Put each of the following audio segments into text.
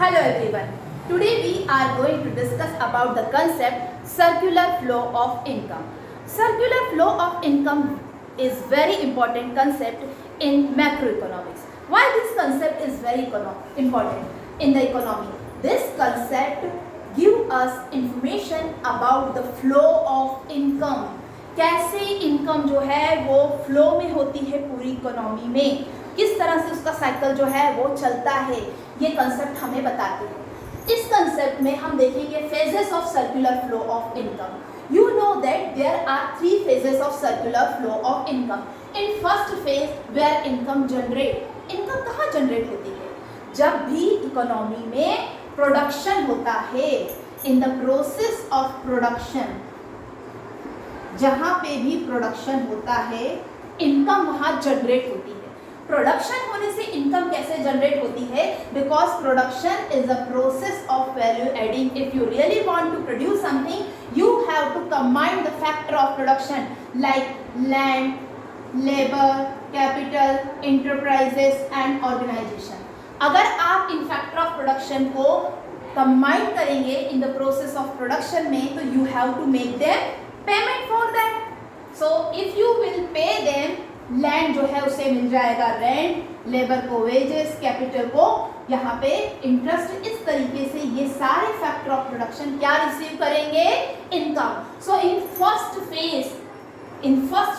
Hello everyone. Today we are going to discuss about the concept circular flow of income. Circular flow of income is very important concept in macroeconomics. Why this concept is very important in the economy? This concept give us information about the flow of income. कैसे income जो है वो flow में होती है पूरी economy में, किस तरह से उसका साइकिल जो है वो चलता है, ये कंसेप्ट हमें बताते हैं। इस कंसेप्ट में हम देखेंगे phases of circular flow of income. You know that there are 3 phases of circular flow of income. In first phase where income generate, income कहाँ जनरेट होती है? जब भी इकोनॉमी में प्रोडक्शन होता है, in the process of production, जहाँ पे भी प्रोडक्शन होता है इनकम वहाँ जनरेट होती है। प्रोडक्शन होने से इनकम कैसे जनरेट होती है? Because production is a process of value adding. If you really want to produce something you have to combine the factor of production like land, labour, capital, enterprises and organisation. अगर आप इन factor of production को combine करेंगे in the process of production में, तो you have to make them payment for that. So if you will pay them, land जो है उसे मिल जाएगा रेंट, लेबर को वेजेस, कैपिटल को यहाँ पे इंटरेस्ट। इस तरीके से ये सारे फैक्टर ऑफ प्रोडक्शन क्या रिसीव करेंगे? Income. So in first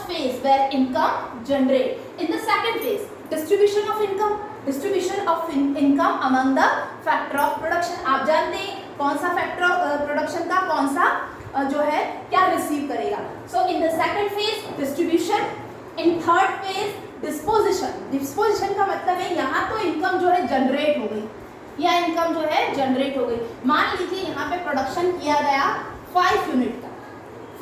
phase where income generate. In the second phase distribution of income, distribution of income among the factor of production. आप जानते हैं कौन सा फैक्टर ऑफ प्रोडक्शन का कौन सा जो है क्या रिसीव करेगा। So in the second phase distribution, in third phase disposition. Disposition का मतलब है यहाँ तो इनकम जो है जनरेट हो गई, या इनकम जो है जनरेट हो गई। मान लीजिए यहाँ पे प्रोडक्शन किया गया 5 यूनिट का,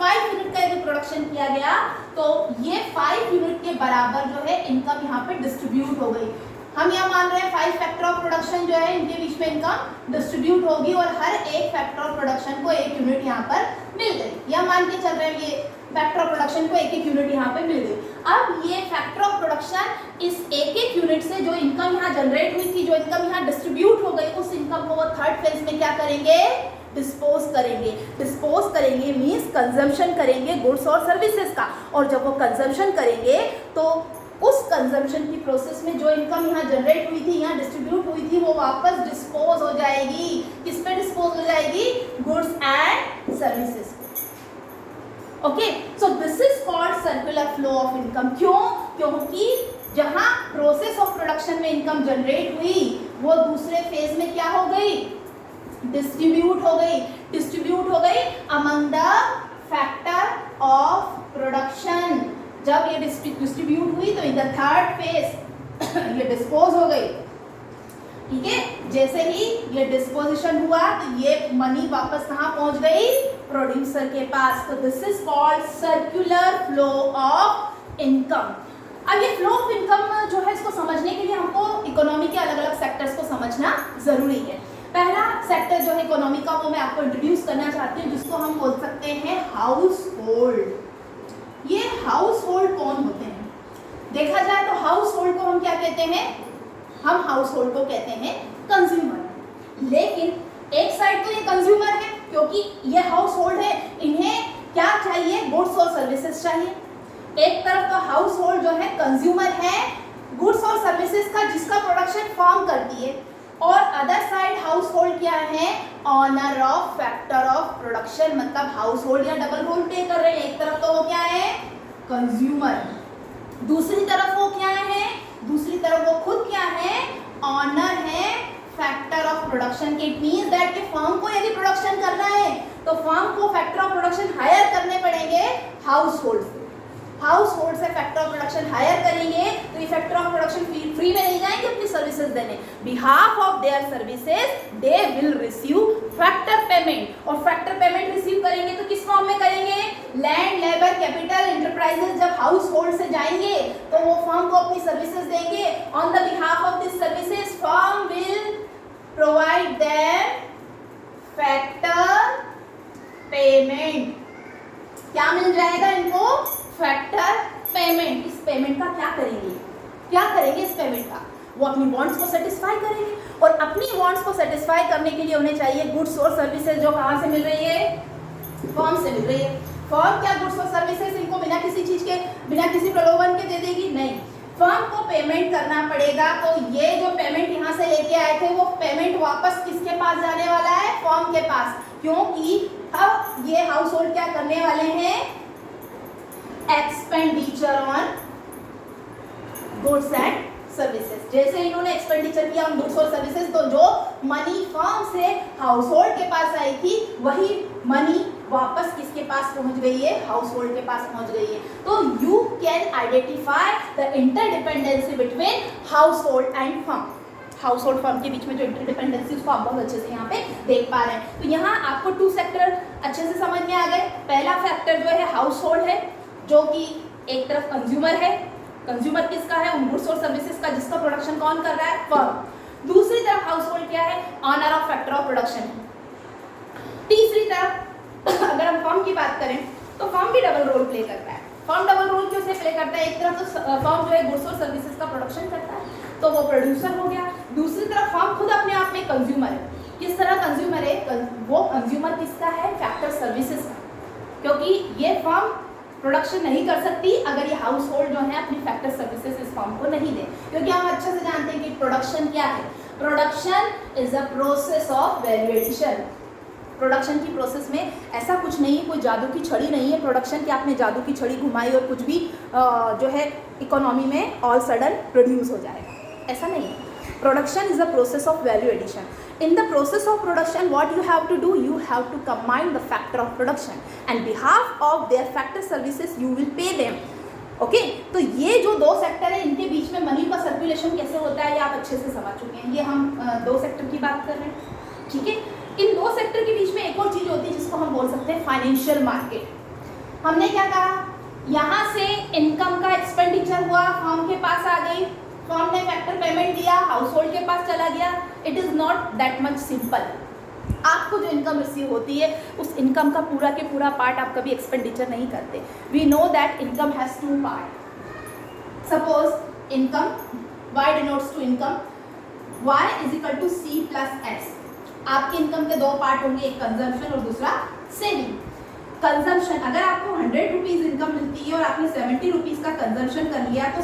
5 यूनिट का यदि प्रोडक्शन किया गया तो ये 5 यूनिट के बराबर जो है इनकम यहाँ पे डिस्ट्रीब्यूट हो गई। हम यहाँ मान रहे हैं 5 फैक्टर ऑफ प्रोडक्शन जो है इनके बीच में इनकम डिस्ट्रीब्यूट होगी और हर एक फैक्टर ऑफ प्रोडक्शन को 1 यूनिट यहाँ पर मिल गई। यह मान के चल रहे हैं ये फैक्टर ऑफ प्रोडक्शन को 1-1 यूनिट यहाँ पे मिल गई। अब ये फैक्टर ऑफ प्रोडक्शन इस 1-1 यूनिट से जो इनकम यहाँ जनरेट हुई थी, जो इनकम यहाँ डिस्ट्रीब्यूट हो गई, उस इनकम को वो थर्ड फेज में क्या करेंगे? डिस्पोज करेंगे। डिस्पोज करेंगे मीन्स कंजम्पशन करेंगे गुड्स और सर्विसेज का। और जब वो कंजम्पशन करेंगे तो उस कंजम्पशन की प्रोसेस में जो इनकम यहाँ जनरेट हुई थी, यहाँ डिस्ट्रीब्यूट हुई थी, वो वापस डिस्पोज हो जाएगी। किस पे डिस्पोज हो जाएगी? Goods and services. Okay, so this is called circular flow of income. क्यों? क्योंकि जहाँ प्रोसेस ऑफ प्रोडक्शन में इनकम जनरेट हुई वो दूसरे फेज में क्या हो गई? डिस्ट्रीब्यूट हो गई। डिस्ट्रीब्यूट हो गई among the factor of production. जब ये डिस्ट्रीब्यूट हुई तो इन द थर्ड फेज ये डिस्पोज हो गई। ठीक है, जैसे ही ये डिस्पोजिशन हुआ तो ये मनी वापस कहाँ पहुंच गई? प्रोड्यूसर के पास। तो this is called circular flow of income. अब ये फ्लो ऑफ इनकम जो है इसको समझने के लिए हमको इकोनॉमी के अलग अलग सेक्टर्स को समझना जरूरी है। पहला सेक्टर जो है इकोनॉमी का वो मैं आपको इंट्रोड्यूस करना चाहती हूँ, जिसको हम बोल सकते हैं हाउस होल्ड। ये हाउस होल्ड कौन होते हैं? देखा जाए तो हाउस होल्ड को हम क्या कहते हैं? हम हाउस होल्ड को कहते हैं कंज्यूमर। लेकिन एक साइड तो ये कंज्यूमर है क्योंकि ये हाउस होल्ड है, इन्हें क्या चाहिए? गुड्स और सर्विसेज चाहिए। एक तरफ तो हाउस होल्ड जो है कंज्यूमर है गुड्स और सर्विसेज का, जिसका प्रोडक्शन फर्म करती है, और अदर साइड हाउस होल्ड क्या है? Owner of factor of production. मतलब हाउस होल्ड या डबल रोल प्ले कर रहे हैं। एक तरफ तो वो क्या है? कंज्यूमर, दूसरी तरफ वो क्या है? दूसरी तरफ वो खुद क्या है? ऑनर है फैक्टर ऑफ प्रोडक्शन के। इट मींस दैट कि फर्म को यदि प्रोडक्शन करना है तो फर्म को फैक्टर ऑफ प्रोडक्शन हायर करने पड़ेंगे हाउस होल्ड से। हाउस होल्ड से फैक्टर ऑफ प्रोडक्शन हायर करेंगे तो ये फैक्टर ऑफ प्रोडक्शन फ्री में नहीं जाएंगे अपनी सर्विसेज देने। Behalf of their services they will receive factor payment. और फैक्टर पेमेंट रिसीव करेंगे तो किस फॉर्म में करेंगे? लैंड, लेबर, कैपिटल, एंटरप्राइजेज जब हाउस होल्ड से जाएंगे तो वो फर्म को अपनी सर्विसेज देंगे। On the behalf of this services firm will provide them factor payment. क्या मिल जाएगा इनको? Factor payment. इस पेमेंट का क्या करेंगे? क्या करेंगे इस पेमेंट का? वो अपनी बॉन्ड्स को सेटिस्फाई करेंगे। और अपनी वांट्स को सेटिस्फाई करने के लिए उन्हें चाहिए गुड्स और सर्विसेज जो कहाँ से मिल रही है, फर्म से मिल रही है। फर्म क्या गुड्स और सर्विसेज इनको बिना किसी चीज के, बिना किसी प्रलोभन के दे देगी? नहीं, फर्म को पेमेंट करना पड़ेगा। तो ये जो पेमेंट यहाँ से लेके आए थे वो पेमेंट वापस किसके पास जाने वाला है? फर्म के पास, क्योंकि अब ये हाउस होल्ड क्या करने वाले हैं? Expenditure on goods and services. जैसे इन्होंने एक्सपेंडिचर किया ऑन गुड्स और सर्विसेज, तो जो मनी फर्म से हाउस होल्ड के पास आई थी वही मनी वापस किसके पास पहुंच गई है? हाउस होल्ड के पास पहुंच गई है। तो you can identify the interdependency between house hold and firm. House hold firm के बीच में जो इंटरडिपेंडेंसी उसको आप बहुत अच्छे से यहाँ पे देख पा रहे हैं। तो यहाँ आपको टू सेक्टर अच्छे से समझ में आ गए। पहला फैक्टर जो है हाउस होल्ड है, जो कि एक तरफ कंज्यूमर है। कंज्यूमर किसका है? उन गुड्स और सर्विसेज का जिसका प्रोडक्शन कौन कर रहा है? फर्म। दूसरी तरफ हाउस होल्ड क्या है? Owner of factor of production. तीसरी तरफ अगर हम फर्म की बात करें तो फर्म भी डबल रोल प्ले करता है। फर्म डबल रोल क्यों से प्ले करता है? एक तरफ तो फर्म जो है गुड्स और सर्विसेज का प्रोडक्शन करता है, तो वो प्रोड्यूसर हो गया। दूसरी तरफ फर्म खुद अपने आप में कंज्यूमर है। किस तरह कंज्यूमर है? वो कंज्यूमर किसका है? फैक्टर सर्विसेज का, क्योंकि ये फर्म प्रोडक्शन नहीं कर सकती अगर ये हाउस होल्ड जो है अपनी फैक्टर सर्विसेज इस फर्म को नहीं दे। क्योंकि हम अच्छे से जानते हैं कि प्रोडक्शन क्या है? Production is a process of value addition. Production की प्रोसेस में ऐसा कुछ नहीं है, कोई जादू की छड़ी नहीं है प्रोडक्शन की आपने जादू की छड़ी घुमाई और कुछ भी जो है इकोनॉमी में ऑल सडन प्रोड्यूस हो जाएगा, ऐसा नहीं है। Production is a process of value addition. In the process of production, what you have to do? You have to combine the factor of production, and behalf of their factor services, you will pay them. Okay तो ये जो दो sector है इनके बीच में money का circulation कैसे होता है ये आप अच्छे से समझ चुके हैं। ये हम दो सेक्टर की बात कर रहे हैं, ठीक है। इन दो सेक्टर के बीच में एक और चीज़ होती है जिसको हम बोल सकते हैं फाइनेंशियल मार्केट। हमने क्या कहा? यहाँ से इनकम का एक्सपेंडिचर हुआ, फर्म के पास आ गई, फर्म ने फैक्टर पेमेंट दिया, हाउस होल्ड के पास चला गया। It is not that much simple. आपको जो इनकम रिसीव होती है उस इनकम का पूरा के पूरा पार्ट आप कभी एक्सपेंडिचर नहीं करते। We know that income has two part. Suppose income, Y denotes to income, Y is equal to C plus S. आपकी इनकम के दो पार्ट होंगे, एक कंजम्पशन और दूसरा सेविंग। कंजम्पशन, अगर आपको 100 रुपीज़ इनकम मिलती है और आपने 70 रुपीज़ का कंजम्पशन कर लिया तो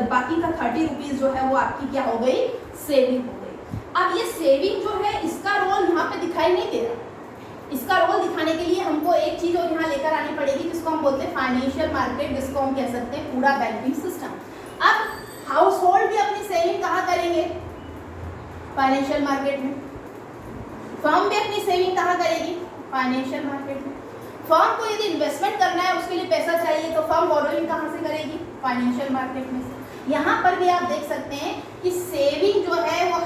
बाकी का 30 रुपीज़ जो है वो आपकी क्या हो गई? सेविंग हो गई। अब ये सेविंग जो है इसका रोल यहाँ पे दिखाई नहीं दे रहा। इसका रोल दिखाने के लिए हमको एक चीज़ और यहाँ लेकर आनी पड़ेगी जिसको हम बोलते हैं फाइनेंशियल मार्केट, जिसको हम कह सकते हैं पूरा बैंकिंग सिस्टम। अब हाउस होल्ड भी अपनी सेविंग कहाँ करेंगे? फाइनेंशियल मार्केट में। फर्म भी अपनी सेविंग कहाँ करेगी? फाइनेंशियल मार्केट में। फर्म को यदि इन्वेस्टमेंट करना है, उसके लिए पैसा चाहिए, तो फर्म बोरोइंग कहाँ से करेगी? फाइनेंशियल मार्केट में से। यहाँ पर भी आप देख सकते हैं कि सेविंग जो है वो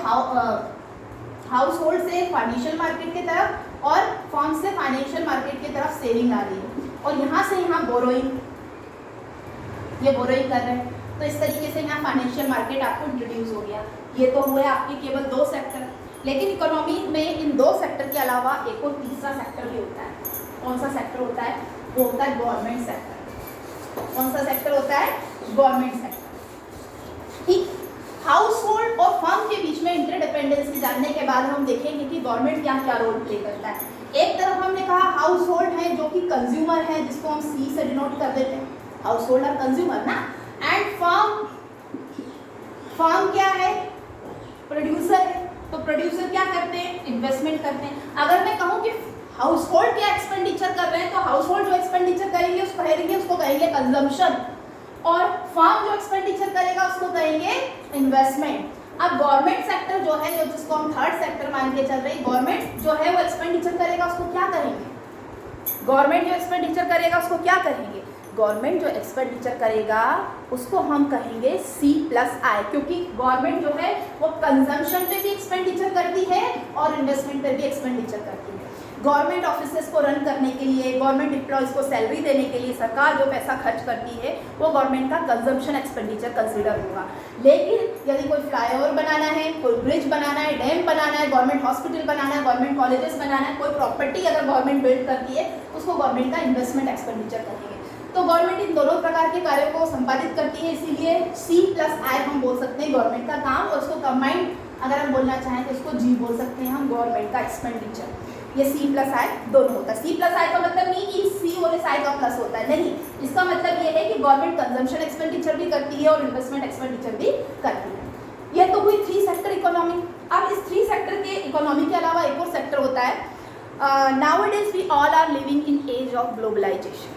हाउस होल्ड से फाइनेंशियल मार्केट की तरफ और फर्म से फाइनेंशियल मार्केट की तरफ सेविंग आ रही है, और यहाँ से यहाँ बोरोइंग, ये बोरोइंग कर रहे हैं। तो इस तरीके से यहाँ फाइनेंशियल मार्केट आपको इंट्रोड्यूस हो गया। ये तो हुए आपके केवल दो सेक्टर, लेकिन इकोनॉमी में इन दो सेक्टर के अलावा एक और तीसरा सेक्टर भी होता है। कौन सा सेक्टर होता है? वो होता है गवर्नमेंट सेक्टर। कौन सा सेक्टर होता है? Government sector. ठीक, हाउस होल्ड और फर्म के बीच में इंटरडिपेंडेंसी जानने के बाद हम देखेंगे कि गवर्नमेंट क्या क्या रोल प्ले करता है। एक तरफ हमने कहा हाउस होल्ड है जो कि कंज्यूमर है, जिसको हम सी से डिनोट कर देते हैं, हाउस होल्ड और कंज्यूमर ना। एंड फर्म क्या है? प्रोड्यूसर है। तो प्रोड्यूसर क्या करते हैं? इन्वेस्टमेंट करते हैं। अगर मैं कहूँ कि हाउस होल्ड क्या एक्सपेंडिचर कर रहे हैं, तो हाउस होल्ड जो एक्सपेंडिचर करेंगे उसको कहेंगे कंजम्पशन, और फर्म जो एक्सपेंडिचर करेगा उसको कहेंगे इन्वेस्टमेंट। अब गवर्नमेंट सेक्टर जो है, जो जिसको हम थर्ड सेक्टर मान के चल रहे हैं, गवर्नमेंट जो है वो एक्सपेंडिचर करेगा उसको क्या कहेंगे? गवर्नमेंट जो एक्सपेंडिचर करेगा उसको क्या कहेंगे? गवर्नमेंट जो एक्सपेंडिचर करेगा उसको हम कहेंगे सी प्लस आई, क्योंकि गवर्नमेंट जो है वो कंजम्पशन पे भी एक्सपेंडिचर करती है और इन्वेस्टमेंट पे भी एक्सपेंडिचर करती है। गवर्नमेंट ऑफिसेस को रन करने के लिए, गवर्नमेंट एम्प्लॉयज़ को सैलरी देने के लिए सरकार जो पैसा खर्च करती है वो गवर्नमेंट का कंजम्पशन एक्सपेंडिचर कंसिडर होगा। लेकिन यदि कोई फ्लाईओवर बनाना है, कोई ब्रिज बनाना है, डैम बनाना है, गवर्नमेंट हॉस्पिटल बनाना है, गवर्नमेंट कॉलेजेस बनाना है, कोई प्रॉपर्टी अगर गवर्नमेंट बिल्ड करती है उसको गवर्नमेंट का इन्वेस्टमेंट एक्सपेंडिचर करेंगे। तो गवर्नमेंट इन दोनों प्रकार के कार्यों को संपादित करती है, इसीलिए सी प्लस आई हम बोल सकते हैं गवर्नमेंट का काम, और उसको कंबाइंड अगर हम बोलना चाहें तो इसको जी बोल सकते हैं हम, गवर्नमेंट का एक्सपेंडिचर। ये सी प्लस आई दोनों होता है। सी प्लस आई का मतलब नहीं कि सी वाले साइड का प्लस होता है, नहीं, इसका मतलब ये है कि गवर्नमेंट कंजम्पशन एक्सपेंडिचर भी करती है और इन्वेस्टमेंट एक्सपेंडिचर भी करती है। ये तो हुई 3 सेक्टर इकोनॉमी। अब इस 3 सेक्टर के इकोनॉमी के अलावा एक और सेक्टर होता है। Nowadays we all are living in age of globalisation.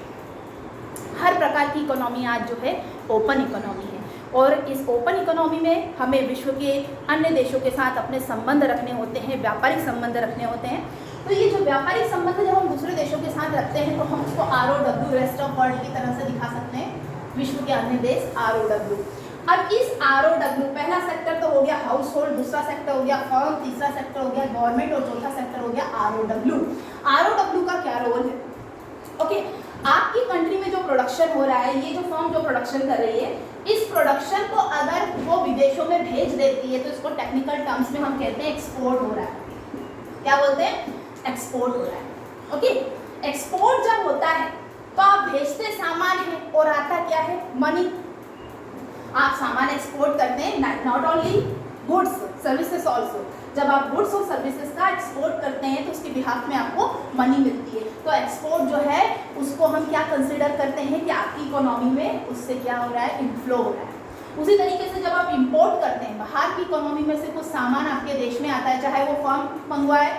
हर प्रकार की इकोनॉमी आज जो है ओपन इकोनॉमी है, और इस ओपन इकोनॉमी में हमें विश्व के अन्य देशों के साथ अपने संबंध रखने होते हैं, व्यापारिक संबंध रखने होते हैं। तो ये जो व्यापारिक संबंध जब हम दूसरे देशों के साथ रखते हैं तो हम उसको ROW, रेस्ट ऑफ वर्ल्ड की तरह से दिखा सकते हैं, विश्व के अन्य देश ROW। अब इस ROW, पहला सेक्टर तो हो गया हाउस होल्ड, दूसरा सेक्टर हो गया फर्म, तीसरा सेक्टर हो गया गवर्नमेंट और चौथा सेक्टर हो गया ROW। ROW का क्या रोल है? ओके, आपकी कंट्री में जो प्रोडक्शन हो रहा है, ये जो फर्म जो प्रोडक्शन कर रही है, इस प्रोडक्शन को अगर वो विदेशों में भेज देती है तो इसको टेक्निकल टर्म्स में हम कहते हैं एक्सपोर्ट हो रहा है। क्या बोलते हैं? एक्सपोर्ट हो रहा है। ओके, एक्सपोर्ट जब होता है तो आप भेजते सामान है और आता क्या है? मनी। आप सामान एक्सपोर्ट करते हैं, not only goods, services also. जब आप गुड्स और सर्विसेज का एक्सपोर्ट करते हैं तो उसके बिहाफ में आपको मनी मिलती है। तो एक्सपोर्ट जो है उसको हम क्या कंसिडर करते हैं कि आपकी इकोनॉमी में उससे क्या हो रहा है? इनफ्लो हो रहा है। उसी तरीके से जब आप इंपोर्ट करते हैं, बाहर की इकोनॉमी में से कुछ सामान आपके देश में आता है, चाहे वो फर्म मंगवाए,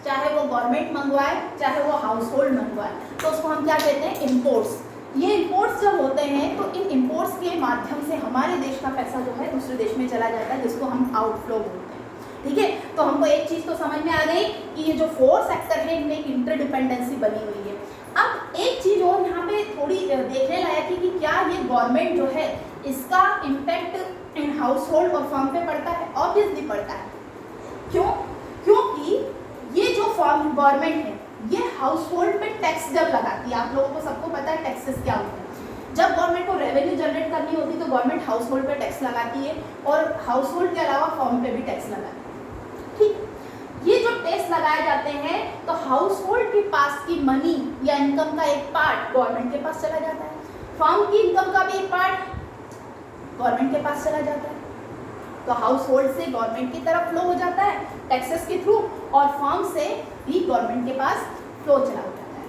चाहे वो गवर्नमेंट मंगवाए, चाहे वो हाउस होल्ड मंगवाए, तो उसको हम क्या कहते हैं? इम्पोर्ट्स। ये इम्पोर्ट्स जब होते हैं तो इन इम्पोर्ट्स के माध्यम से हमारे देश का पैसा जो है दूसरे देश में चला जाता है, जिसको हम आउटफ्लो बोलते हैं। ठीक है, तो हमको एक चीज़ तो समझ में आ गई कि ये जो 4 सेक्टर है इनमें एक इंटरडिपेंडेंसी बनी हुई है। अब एक चीज़ और यहाँ पे थोड़ी देखने लायक है कि क्या ये गवर्नमेंट जो है इसका इम्पैक्ट इन हाउस होल्ड और फर्म पे पड़ता है? ऑब्वियसली पड़ता है। क्यों? क्योंकि ये जो फर्म गवर्नमेंट है ये हाउस होल्ड पे टैक्स जब लगाती है, आप लोगों को सबको पता है टैक्सेस क्या होते हैं। जब गवर्नमेंट को रेवेन्यू जनरेट करनी होती है तो गवर्नमेंट हाउस होल्ड पे टैक्स लगाती है और हाउस होल्ड के अलावा फर्म पे भी टैक्स लगाती है। ठीक, ये जो टैक्स लगाए जाते हैं तो हाउस होल्ड के पास की मनी या इनकम का एक पार्ट गवर्नमेंट के पास चला जाता है, फर्म की इनकम का भी एक पार्ट गवर्नमेंट के पास चला जाता है। तो हाउस होल्ड से गवर्नमेंट की तरफ फ्लो हो जाता है टैक्सेस के थ्रू, और फर्म से भी गवर्नमेंट के पास फ्लो चला हो जाता है।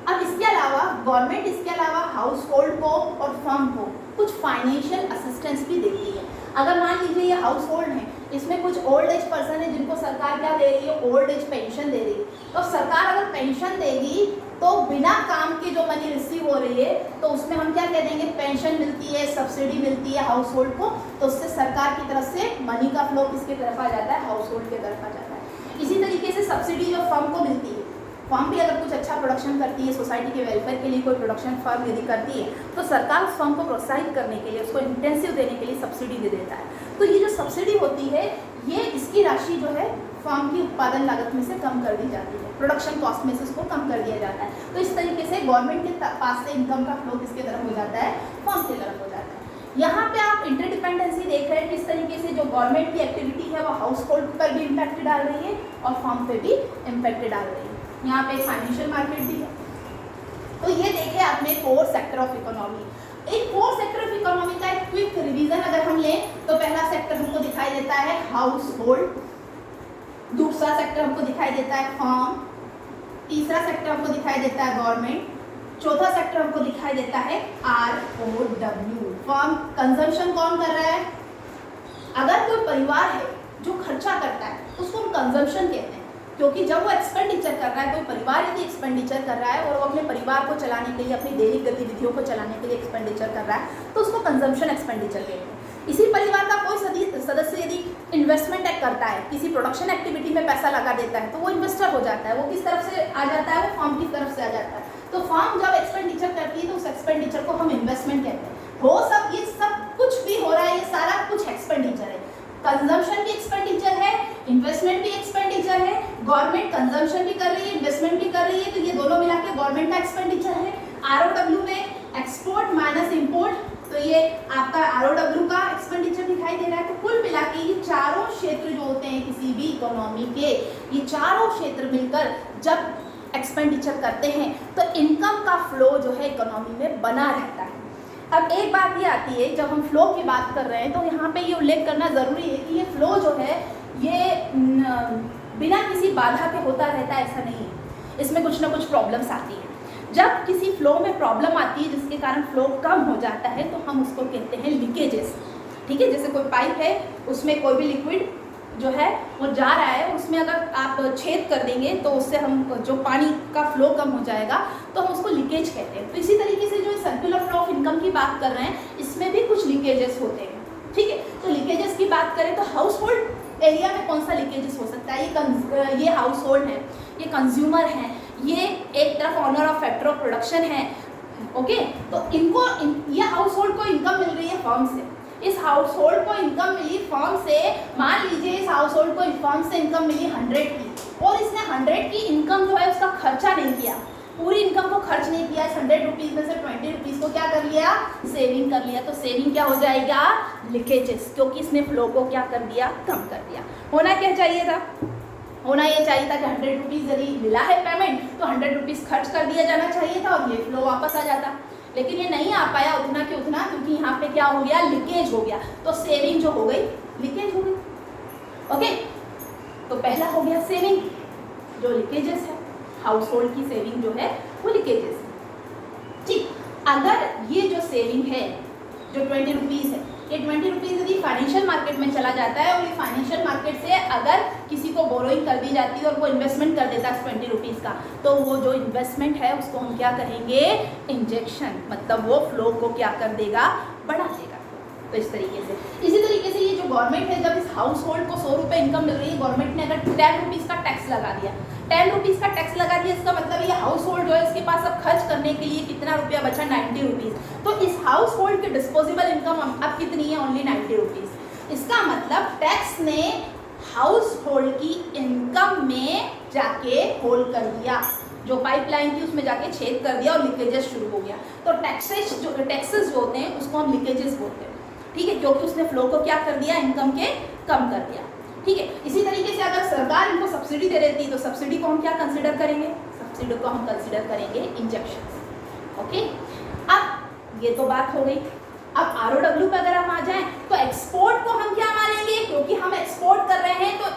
अब इसके अलावा गवर्नमेंट इसके अलावा हाउस होल्ड को और फर्म को कुछ फाइनेंशियल असिस्टेंस भी देती है। अगर मान लीजिए ये हाउस होल्ड है, इसमें कुछ ओल्ड एज पर्सन है जिनको सरकार क्या दे रही है? ओल्ड एज पेंशन दे रही है। तो सरकार अगर पेंशन देगी तो बिना काम के जो मनी रिसीव हो रही है तो उसमें हम क्या कह देंगे? पेंशन मिलती है, सब्सिडी मिलती है हाउस होल्ड को, तो उससे सरकार की तरफ से मनी का फ्लो किसके तरफ आ जाता है? हाउस होल्ड के तरफ आ जाता है। इसी तरीके से सब्सिडी जो फर्म को मिलती है, फर्म भी अगर कुछ अच्छा प्रोडक्शन करती है, सोसाइटी के वेलफेयर के लिए कोई प्रोडक्शन फर्म यदि करती है तो सरकार उस फर्म को प्रोत्साहित करने के लिए, उसको इंटेंसिव देने के लिए सब्सिडी दे देता है। तो ये जो सब्सिडी होती है ये इसकी राशि जो है फर्म की उत्पादन लागत में से कम कर दी जाती है, प्रोडक्शन कॉस्ट में से उसको कम कर दिया जाता है। तो इस तरीके से गवर्नमेंट के पास से इनकम का फ्लो किसके तरफ हो जाता है? फर्म की तरफ हो जाता है। यहाँ पे आप इंटरडिपेंडेंसी देख रहे हैं किस तरीके से जो गवर्नमेंट की एक्टिविटी है वो हाउस होल्ड पर भी इम्पैक्ट डाल रही है और फर्म पे भी इम्पैक्ट डाल रही है। यहाँ पे फाइनेंशियल मार्केट भी है। तो ये देखे आपने 4 सेक्टर ऑफ इकोनॉमी। एक 4 सेक्टर ऑफ इकोनॉमी का एक क्विक रिवीजन अगर हम लें तो पहला सेक्टर हमको दिखाई देता है हाउस होल्ड, दूसरा सेक्टर हमको दिखाई देता है फर्म, तीसरा सेक्टर हमको दिखाई देता है गवर्नमेंट, चौथा सेक्टर हमको दिखाई देता है ROW। फर्म कंजम्पशन कौन कर रहा है? अगर कोई परिवार है जो खर्चा करता है उसको हम कंजम्पशन कहते हैं, क्योंकि जब वो एक्सपेंडिचर कर रहा है, कोई परिवार यदि एक्सपेंडिचर कर रहा है और वो अपने परिवार को चलाने के लिए, अपनी दैनिक गतिविधियों को चलाने के लिए एक्सपेंडिचर कर रहा है तो उसको कंजम्पशन एक्सपेंडिचर कहते हैं। इसी परिवार का कोई सदस्य यदि इन्वेस्टमेंट करता है, किसी प्रोडक्शन एक्टिविटी में पैसा लगा देता है तो वो इन्वेस्टर हो जाता है। वो किस तरफ से आ जाता है? वो फर्म की तरफ से आ जाता है। तो फर्म जब एक्सपेंडिचर करती है तो उस एक्सपेंडिचर को हम इन्वेस्टमेंट कहते हैं। ये सब कुछ भी हो रहा है, ये सारा कुछ एक्सपेंडिचर है। कंजम्पशन भी एक्सपेंडिचर है, इन्वेस्टमेंट भी एक्सपेंडिचर है। गवर्नमेंट कंजम्पशन भी कर रही है, इन्वेस्टमेंट भी कर रही है, तो ये दोनों मिला के गवर्नमेंट का एक्सपेंडिचर है। ROW में एक्सपोर्ट माइनस इंपोर्ट, तो ये आपका ROW का एक्सपेंडिचर दिखाई दे रहा है। तो कुल मिला के ये चारों क्षेत्र जो होते हैं किसी भी इकोनॉमी के, ये चारों क्षेत्र मिलकर जब एक्सपेंडिचर करते हैं तो इनकम का फ्लो जो है इकोनॉमी में बना रहता है। अब एक बात ये आती है, जब हम फ्लो की बात कर रहे हैं तो यहाँ पे ये उल्लेख करना ज़रूरी है कि ये फ्लो जो है ये बिना किसी बाधा के होता रहता है ऐसा नहीं है, इसमें कुछ ना कुछ प्रॉब्लम्स आती हैं। जब किसी फ्लो में प्रॉब्लम आती है जिसके कारण फ्लो कम हो जाता है तो हम उसको कहते हैं लीकेजेस। ठीक है, जैसे कोई पाइप है उसमें कोई भी लिक्विड जो है वो जा रहा है, उसमें अगर आप छेद कर देंगे तो उससे हम जो पानी का फ्लो कम हो जाएगा तो हम उसको लीकेज कहते हैं। तो इसी तरीके से जो सर्कुलर फ्लो ऑफ इनकम की बात कर रहे हैं इसमें भी कुछ लीकेजेस होते हैं। ठीक है, तो लीकेजेस की बात करें तो हाउस होल्ड एरिया में कौन सा लीकेजेस हो सकता है? ये हाउस होल्ड है, ये कंज्यूमर है, ये एक तरफ owner of factor of production है। ओके, तो ये हाउस होल्ड को इनकम मिल रही है फर्म से। इस हाउस होल्ड को इनकम मिली फर्म से, मान लीजिए इस हाउस होल्ड को फर्म से इनकम मिली 100 की और इसने 100 की इनकम जो है उसका खर्चा नहीं किया, पूरी इनकम को खर्च नहीं किया, 100 रुपीज़ में से 20 रुपीज़ को क्या कर लिया? सेविंग कर लिया। तो सेविंग क्या हो जाएगा? लीकेजेस, क्योंकि इसने फ्लो को क्या कर दिया? कम कर दिया। होना क्या चाहिए था? होना ये चाहिए था कि 100 रुपीज़ यदि मिला है पेमेंट तो 100 रुपीज़ खर्च कर दिया जाना चाहिए था और ये फ्लो वापस आ जाता, लेकिन ये नहीं आ पाया उतना कि उतना, क्योंकि यहाँ पे क्या हो गया? लीकेज हो गया। तो सेविंग जो हो गई लीकेज हो गई। ओके, तो पहला हो गया सेविंग, जो लीकेजेस है, हाउस होल्ड की सेविंग जो है वो लीकेजेस है। ठीक, अगर ये जो सेविंग है जो 20 रुपीज़ है, ये 20 रुपीज़ यदि फाइनेंशियल मार्केट में चला जाता है और ये फाइनेंशियल मार्केट से अगर किसी को बोरोइंग कर दी जाती है और वो इन्वेस्टमेंट कर देता है 20 रुपीज़ का, तो वो जो इन्वेस्टमेंट है उसको हम क्या कहेंगे? इंजेक्शन। मतलब वो फ्लो को क्या कर देगा? बढ़ा देगा। तो इस तरीके से, इसी तरीके से ये जो गवर्नमेंट है, जब इस हाउस होल्ड को 100 रुपये इनकम मिल रही है, गवर्नमेंट ने अगर 10 रुपीज़ का टैक्स लगा दिया, 10 रुपीज़ का टैक्स लगा दिया, इसका मतलब ये हाउस होल्ड जो है इसके पास अब खर्च करने के लिए कितना रुपया बचा? 90 रुपीज़। तो इस हाउस होल्ड की डिस्पोजेबल इनकम अब कितनी है? Only 90 rupees. इसका मतलब टैक्स ने हाउस होल्ड की इनकम में जाके होल कर दिया, जो पाइपलाइन थी उसमें जाके छेद कर दिया और लीकेजेस शुरू हो गया। तो टैक्सेस जो होते हैं उसको हम लीकेजेस बोलते हैं। ठीक है, क्योंकि उसने फ्लो को क्या कर दिया? इनकम के कम कर दिया। ठीक है, इसी तरीके से अगर सरकार इनको सब्सिडी दे देती तो सब्सिडी को हम क्या कंसिडर करेंगे? सब्सिडी को हम कंसिडर करेंगे इंजेक्शन। ओके, अब ये तो बात हो गई। अब ROW पे अगर हम आ जाएं तो एक्सपोर्ट को हम क्या मानेंगे? क्योंकि हम एक्सपोर्ट कर रहे हैं तो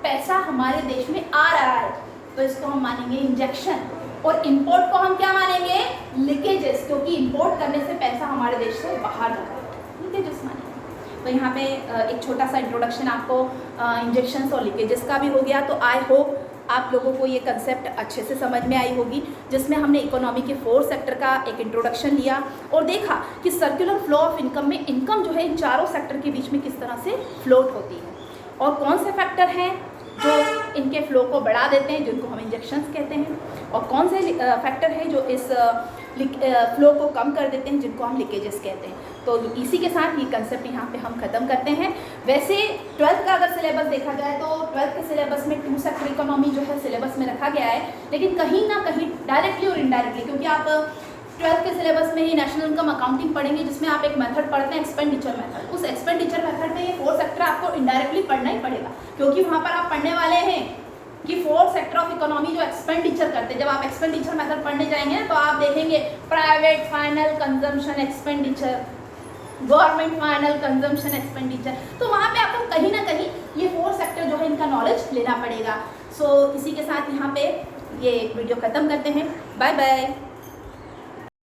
पैसा हमारे देश में आ रहा है, तो इसको हम मानेंगे इंजेक्शन। और इंपोर्ट को हम क्या मानेंगे? लीकेजेस, क्योंकि इंपोर्ट करने से पैसा हमारे देश से बाहर जा रहा है, लीकेजेस मानेंगे। तो यहाँ पे एक छोटा सा इंट्रोडक्शन आपको इंजेक्शंस और लीकेजेस का भी हो गया। तो आई होप आप लोगों को ये कंसेप्ट अच्छे से समझ में आई होगी, जिसमें हमने इकोनॉमी के 4 सेक्टर का एक इंट्रोडक्शन लिया और देखा कि सर्कुलर फ्लो ऑफ इनकम में इनकम जो है इन चारों सेक्टर के बीच में किस तरह से फ्लोट होती है और कौन से फैक्टर हैं जो इनके फ्लो को बढ़ा देते हैं, जिनको हम इंजेक्शंस कहते हैं, और कौन से फैक्टर हैं जो इस फ्लो को कम कर देते हैं, जिनको हम लीकेजेस कहते हैं। तो इसी के साथ ये कंसेप्ट यहाँ पे हम ख़त्म करते हैं। वैसे 12th का अगर सिलेबस देखा जाए तो 12th के सिलेबस में 2 सेक्टर इकोनॉमी जो है सिलेबस में रखा गया है, लेकिन कहीं ना कहीं डायरेक्टली और इनडायरेक्टली, क्योंकि आप 12th के सिलेबस में ही नेशनल इनकम अकाउंटिंग पढ़ेंगे, जिसमें आप एक मेथड पढ़ते हैं एक्सपेंडिचर मेथड। उस एक्सपेंडिचर मेथड में ये 4 सेक्टर आपको इनडायरेक्टली पढ़ना ही पड़ेगा, क्योंकि वहाँ पर आप पढ़ने वाले हैं कि 4 सेक्टर ऑफ इकोनॉमी जो एक्सपेंडिचर करते हैं। जब आप एक्सपेंडिचर मेथड पढ़ने जाएंगे तो आप देखेंगे private final consumption expenditure, government final consumption expenditure, तो वहाँ पे आपको कहीं ना कहीं ये 4 सेक्टर जो है इनका नॉलेज लेना पड़ेगा। सो इसी के साथ यहाँ पे ये वीडियो ख़त्म करते हैं। Bye bye.